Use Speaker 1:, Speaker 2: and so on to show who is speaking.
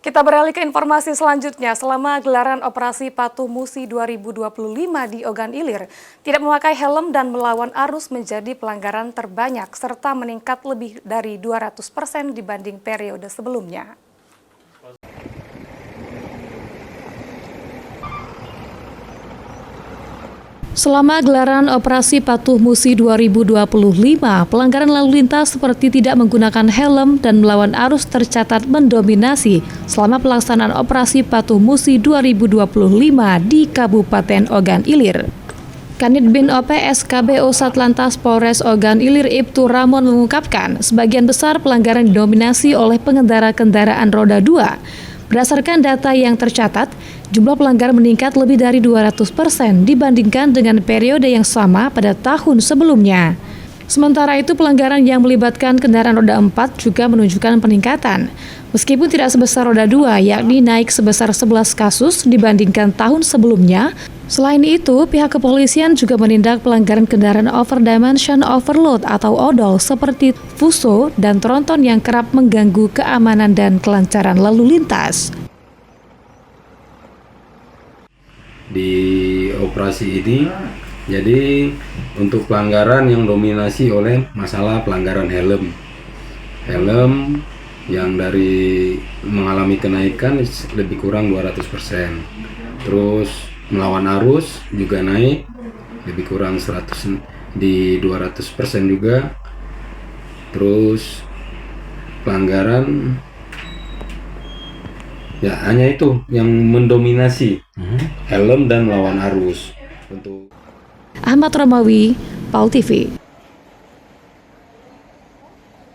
Speaker 1: Kita beralih ke informasi selanjutnya. Selama gelaran operasi Patuh Musi 2025 di Ogan Ilir, tidak memakai helm dan melawan arus menjadi pelanggaran terbanyak serta meningkat lebih dari 200% dibanding periode sebelumnya. Selama gelaran operasi Patuh Musi 2025, pelanggaran lalu lintas seperti tidak menggunakan helm dan melawan arus tercatat mendominasi selama pelaksanaan operasi Patuh Musi 2025 di Kabupaten Ogan Ilir. Kanit Bin OP SKBO Satlantas Polres Ogan Ilir Ibtu Ramon mengungkapkan sebagian besar pelanggaran didominasi oleh pengendara kendaraan roda 2. Berdasarkan data yang tercatat, jumlah pelanggar meningkat lebih dari 200% dibandingkan dengan periode yang sama pada tahun sebelumnya. Sementara itu, pelanggaran yang melibatkan kendaraan roda 4 juga menunjukkan peningkatan. Meskipun tidak sebesar roda 2, yakni naik sebesar 11 kasus dibandingkan tahun sebelumnya. Selain itu, pihak kepolisian juga menindak pelanggaran kendaraan overdimension overload atau odol seperti fuso dan tronton yang kerap mengganggu keamanan dan kelancaran lalu lintas.
Speaker 2: Di operasi ini, jadi untuk pelanggaran yang dominasi oleh masalah pelanggaran helm yang dari mengalami kenaikan lebih kurang 200%. Terus melawan arus juga naik lebih kurang 200% juga. Terus pelanggaran ya hanya itu yang mendominasi, helm dan melawan arus.
Speaker 1: Ahmad Romawi, PAL TV.